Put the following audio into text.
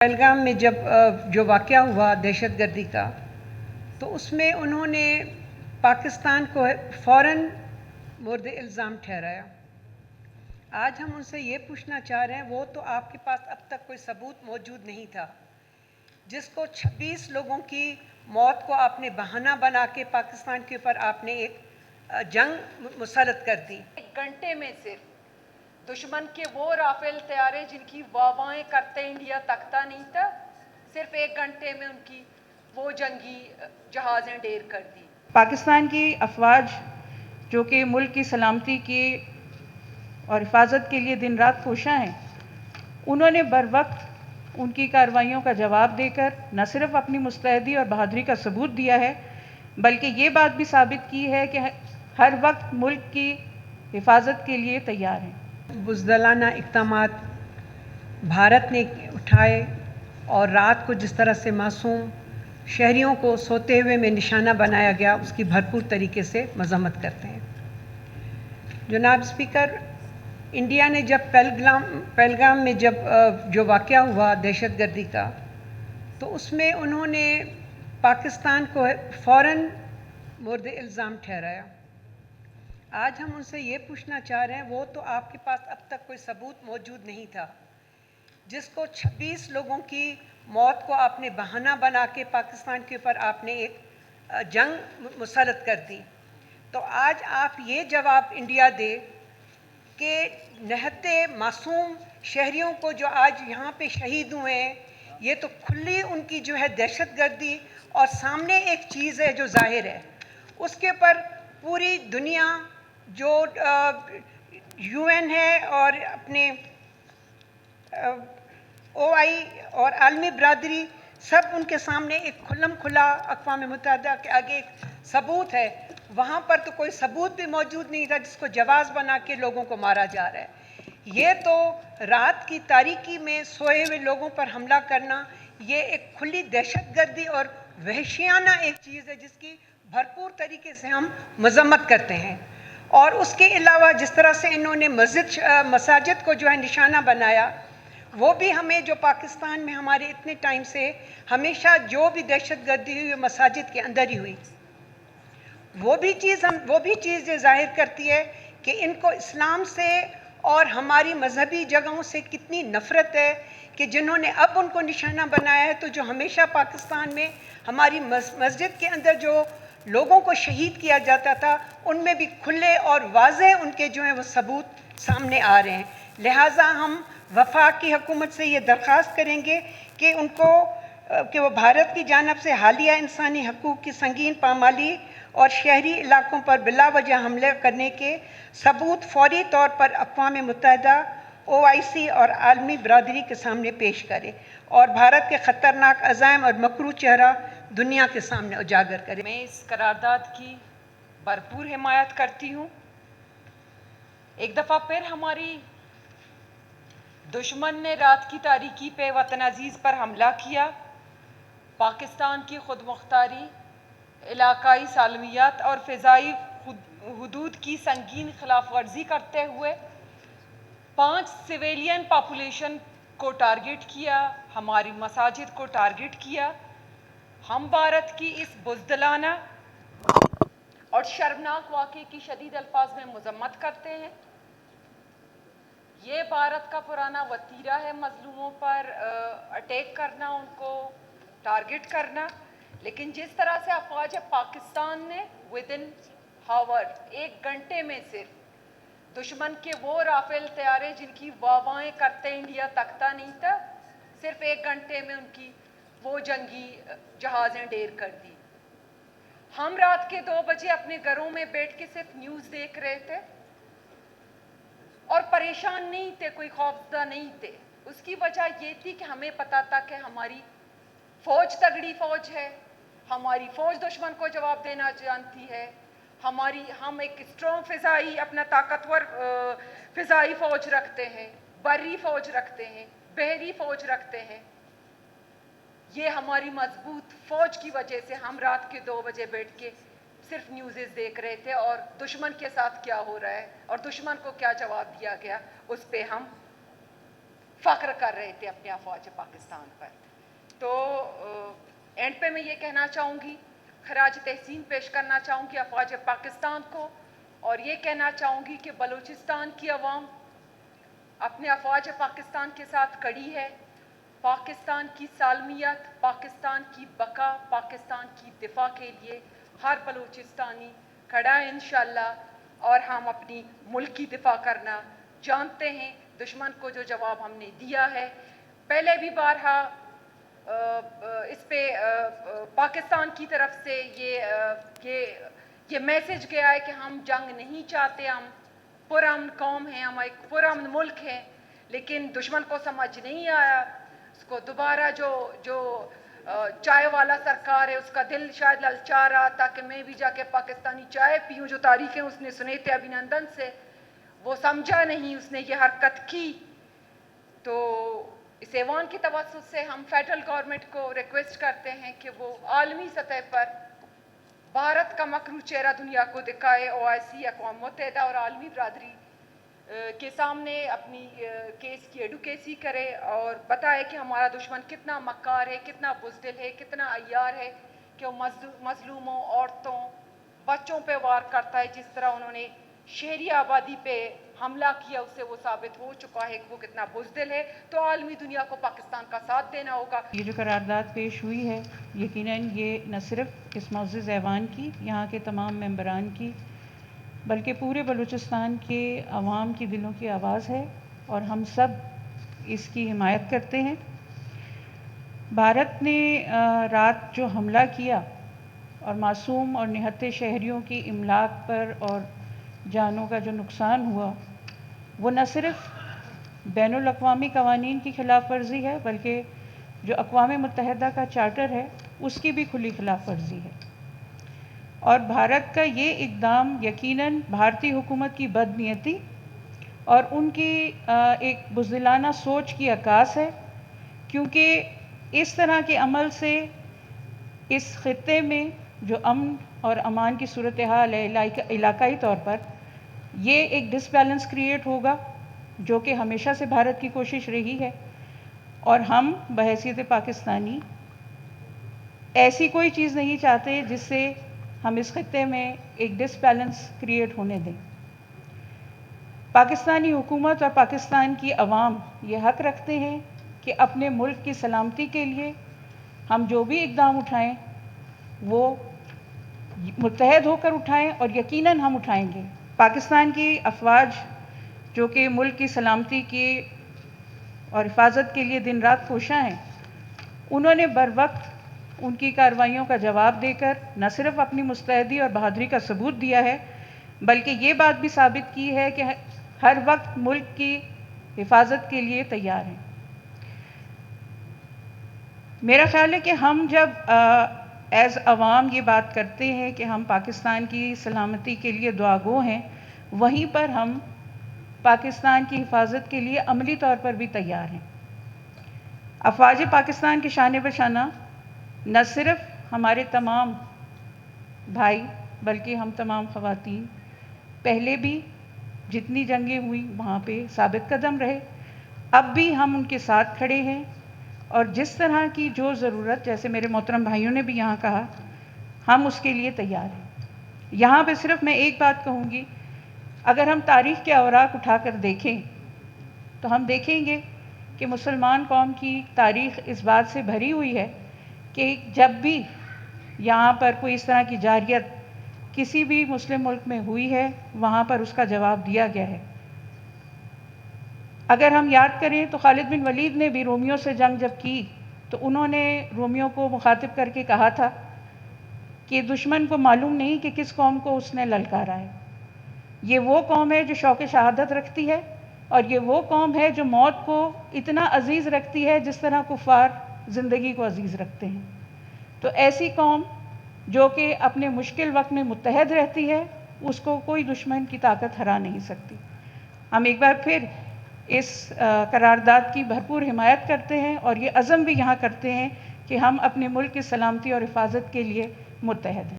پہلگام میں جب جو واقعہ ہوا دہشت گردی کا، تو اس میں انہوں نے پاکستان کو فوراً مورد الزام ٹھہرایا۔ آج ہم ان سے یہ پوچھنا چاہ رہے ہیں، وہ تو آپ کے پاس اب تک کوئی ثبوت موجود نہیں تھا، جس کو 26 لوگوں کی موت کو آپ نے بہانہ بنا کے پاکستان کے اوپر آپ نے ایک جنگ مسلط کر دی۔ ایک گھنٹے میں صرف دشمن کے وہ رافیل طیارے جن کی واوائیں کرتے انڈیا تکتا نہیں تھا، صرف ایک گھنٹے میں ان کی وہ جنگی جہازیں ڈیر کر دی۔ پاکستان کی افواج جو کہ ملک کی سلامتی کی اور حفاظت کے لیے دن رات کوشاں ہیں، انہوں نے بر وقت ان کی کارروائیوں کا جواب دے کر نہ صرف اپنی مستعدی اور بہادری کا ثبوت دیا ہے، بلکہ یہ بات بھی ثابت کی ہے کہ ہر وقت ملک کی حفاظت کے لیے تیار ہیں۔ بزدلانہ اقدامات بھارت نے اٹھائے اور رات کو جس طرح سے معصوم شہریوں کو سوتے ہوئے میں نشانہ بنایا گیا، اس کی بھرپور طریقے سے مذمت کرتے ہیں۔ جناب اسپیکر، انڈیا نے جب پہلگام میں جب جو واقعہ ہوا دہشت گردی کا، تو اس میں انہوں نے پاکستان کو فوراً مورد الزام ٹھہرایا۔ آج ہم ان سے یہ پوچھنا چاہ رہے ہیں، وہ تو آپ کے پاس اب تک کوئی ثبوت موجود نہیں تھا، جس کو 26 لوگوں کی موت کو آپ نے بہانہ بنا کے پاکستان کے اوپر آپ نے ایک جنگ مسلط کر دی۔ تو آج آپ یہ جواب انڈیا دے کہ نہتے معصوم شہریوں کو جو آج یہاں پہ شہید ہوئے ہیں، یہ تو کھلی ان کی جو ہے دہشت گردی، اور سامنے ایک چیز ہے جو ظاہر ہے، اس کے پر پوری دنیا جو یو این ہے اور اپنے او آئی اور عالمی برادری، سب ان کے سامنے ایک کھلم کھلا اقوام متحدہ کے آگے ایک ثبوت ہے۔ وہاں پر تو کوئی ثبوت بھی موجود نہیں تھا، جس کو جواز بنا کے لوگوں کو مارا جا رہا ہے۔ یہ تو رات کی تاریکی میں سوئے ہوئے لوگوں پر حملہ کرنا، یہ ایک کھلی دہشت گردی اور وحشیانہ ایک چیز ہے، جس کی بھرپور طریقے سے ہم مذمت کرتے ہیں۔ اور اس کے علاوہ جس طرح سے انہوں نے مساجد کو جو ہے نشانہ بنایا، وہ بھی ہمیں جو پاکستان میں ہمارے اتنے ٹائم سے ہمیشہ جو بھی دہشت گردی ہوئی، مساجد کے اندر ہی ہوئی، وہ بھی چیز یہ ظاہر کرتی ہے کہ ان کو اسلام سے اور ہماری مذہبی جگہوں سے کتنی نفرت ہے، کہ جنہوں نے اب ان کو نشانہ بنایا ہے، تو جو ہمیشہ پاکستان میں ہماری مسجد کے اندر جو لوگوں کو شہید کیا جاتا تھا، ان میں بھی کھلے اور واضح ان کے جو ہیں وہ ثبوت سامنے آ رہے ہیں۔ لہٰذا ہم وفاق کی حکومت سے یہ درخواست کریں گے کہ وہ بھارت کی جانب سے حالیہ انسانی حقوق کی سنگین پامالی اور شہری علاقوں پر بلا وجہ حملے کرنے کے ثبوت فوری طور پر اقوام متحدہ، او آئی سی اور عالمی برادری کے سامنے پیش کرے، اور بھارت کے خطرناک عزائم اور مکروہ چہرہ دنیا کے سامنے اجاگر کرے۔ میں اس قرارداد کی بھرپور حمایت کرتی ہوں۔ ایک دفعہ پھر ہماری دشمن نے رات کی تاریکی پہ وطن عزیز پر حملہ کیا، پاکستان کی خود مختاری، علاقائی سالمیت اور فضائی حدود کی سنگین خلاف ورزی کرتے ہوئے 5 سویلین پاپولیشن کو ٹارگٹ کیا، ہماری مساجد کو ٹارگٹ کیا۔ ہم بھارت کی اس بزدلانہ اور شرمناک واقعے کی شدید الفاظ میں مذمت کرتے ہیں۔ یہ بھارت کا پرانا وتیرہ ہے مظلوموں پر اٹیک کرنا، ان کو ٹارگٹ کرنا، لیکن جس طرح سے افواج پاکستان نے ودن ہاور ایک گھنٹے میں صرف دشمن کے وہ رافیل طیارے جن کی واوائیں کرتے انڈیا تکتا نہیں تھا، صرف ایک گھنٹے میں ان کی وہ جنگی جہازیں ڈیر کر دی۔ ہم رات کے 2 بجے اپنے گھروں میں بیٹھ کے صرف نیوز دیکھ رہے تھے اور پریشان نہیں تھے، کوئی خوفزدہ نہیں تھے۔ اس کی وجہ یہ تھی کہ ہمیں پتا تھا کہ ہماری فوج تگڑی فوج ہے، ہماری فوج دشمن کو جواب دینا جانتی ہے، ہم ایک اسٹرانگ فضائی اپنا طاقتور فضائی فوج رکھتے ہیں، بری فوج رکھتے ہیں، بحری فوج رکھتے ہیں۔ یہ ہماری مضبوط فوج کی وجہ سے ہم رات کے 2 بجے بیٹھ کے صرف نیوزز دیکھ رہے تھے، اور دشمن کے ساتھ کیا ہو رہا ہے اور دشمن کو کیا جواب دیا گیا، اس پہ ہم फ़ख्र कर रहे थे अपने अफवाज पाकिस्तान पर। तो एंड पे मैं ये कहना चाहूँगी, खराज तहसीन पेश करना चाहूँगी अफवाज पाकिस्तान को, और ये कहना चाहूँगी कि बलूचिस्तान की अवाम अपने अफवाज पाकिस्तान के साथ खड़ी है। पाकिस्तान की सालमियत, पाकिस्तान की बका, पाकिस्तान की दिफा के लिए हर बलूचिस्तानी खड़ा है इंशाअल्लाह, और हम अपनी मुल्क की दिफा करना जानते हैं। दुश्मन को जो जवाब हमने दिया है, पहले भी बारहा इस पे पाकिस्तान की तरफ से ये मैसेज गया है कि हम जंग नहीं चाहते, हम पुरअमन कौम हैं, हम एक पुरअमन मुल्क हैं, लेकिन दुश्मन को समझ नहीं आया। उसको दोबारा जो चाय वाला सरकार है, उसका दिल शायद ललचा रहा था कि मैं भी जाके पाकिस्तानी चाय पीऊँ, जो तारीफ़ें उसने सुने थे अभिनंदन से, वो समझा नहीं, उसने ये हरकत की। तो इस ऐवान की तवज्जो से हम फेडरल गवर्नमेंट को रिक्वेस्ट करते हैं कि वो आलमी सतह पर भारत का मकरू चेहरा दुनिया को दिखाए, OIC, अक़वाम मुत्तहिदा और आलमी बरादरी के सामने अपनी केस की एडवोकेसी करे और बताए कि हमारा दुश्मन कितना मक्कार है, कितना बुज़दिल है, कितना अय्यार है कि वो मज़लूमों, औरतों, बच्चों पे वार करता है। जिस तरह उन्होंने शहरी आबादी पे हमला किया, उससे वो साबित हो चुका है कि वो कितना बुज़दिल है। तो आलमी दुनिया को पाकिस्तान का साथ देना होगा। ये जो करारदाद पेश हुई है, यकीनन ये न सिर्फ इस मुअज़्ज़ज़ ऐवान की, यहाँ के तमाम मेंबरान की, बल्कि पूरे बलूचिस्तान के अवाम की दिलों की आवाज़ है, और हम सब इसकी हिमायत करते हैं। भारत ने रात जो हमला किया और मासूम और निहत्थे शहरियों की इमलाक पर और जानों का जो नुकसान हुआ, वो न सिर्फ बैनुल अक़वामी क़वानीन की ख़िलाफ़ वर्जी है, बल्कि जो अक़वाम मुत्तहिदा का चार्टर है उसकी भी खुली ख़िलाफ़ वर्जी है। और भारत का ये इक़दाम यकीनन भारतीय हुकूमत की बदनीयती और उनकी एक बुज़दिलाना सोच की अक्कास है, क्योंकि इस तरह के अमल से इस ख़ित्ते में जो अमन और अमान की सूरत हाल है इलाकाई तौर पर, ये एक डिसबैलेंस क्रिएट होगा, जो कि हमेशा से भारत की कोशिश रही है। और हम बहैसियत पाकिस्तानी ऐसी कोई चीज़ नहीं चाहते जिससे हम इस ख़ित्ते में एक डिसबैलेंस क्रिएट होने दें। पाकिस्तानी हुकूमत और पाकिस्तान की अवाम ये हक़ रखते हैं कि अपने मुल्क की सलामती के लिए हम जो भी इक़दाम उठाएं वो मुत्तहद होकर उठाएं, और यकीनन हम उठाएंगे। पाकिस्तान की अफवाज जो कि मुल्क की सलामती की और हिफाजत के लिए दिन रात कोशां हैं, उन्होंने बर वक्त उनकी कार्रवाइयों का जवाब देकर न सिर्फ अपनी मुस्तैदी और बहादुरी का सबूत दिया है, बल्कि ये बात भी साबित की है कि हर वक्त मुल्क की हिफाजत के लिए तैयार हैं। मेरा ख़्याल है कि हम जब एज़ अवाम ये बात करते हैं कि हम पाकिस्तान की सलामती के लिए दुआगो हैं, वहीं पर हम पाकिस्तान की हिफाजत के लिए अमली तौर पर भी तैयार हैं। अफ़वाज पाकिस्तान के शान बशाना न सिर्फ हमारे तमाम भाई, बल्कि हम तमाम ख़वातीन पहले भी जितनी जंगें हुई वहाँ पे साबित कदम रहे, अब भी हम उनके साथ खड़े हैं, और जिस तरह की जो ज़रूरत, जैसे मेरे मोहतरम भाइयों ने भी यहाँ कहा, हम उसके लिए तैयार हैं। यहाँ पे सिर्फ मैं एक बात कहूँगी, अगर हम तारीख़ के अवराक़ उठाकर देखें तो हम देखेंगे कि मुसलमान कौम की तारीख़ इस बात से भरी हुई है कि जब भी यहाँ पर कोई इस तरह की जारियत किसी भी मुस्लिम मुल्क में हुई है, वहाँ पर उसका जवाब दिया गया है। अगर हम याद करें तो खालिद बिन वलीद ने भी रोमियो से जंग जब की तो उन्होंने रोमियो को मुखातिब करके कहा था कि दुश्मन को मालूम नहीं कि किस कौम को उसने ललकारा है। ये वो कौम है जो शौक़ शहादत रखती है, और ये वो कौम है जो मौत को इतना अजीज़ रखती है जिस तरह कुफ़ार ज़िंदगी को अजीज़ रखते हैं। तो ऐसी कौम जो कि अपने मुश्किल वक्त में मुत्तहद रहती है, उसको कोई दुश्मन की ताकत हरा नहीं सकती। हम एक बार फिर इस करारदाद की भरपूर हिमायत करते हैं, और ये अज़म भी यहाँ करते हैं कि हम अपने मुल्क की सलामती और हिफाजत के लिए मुत्तहद हैं।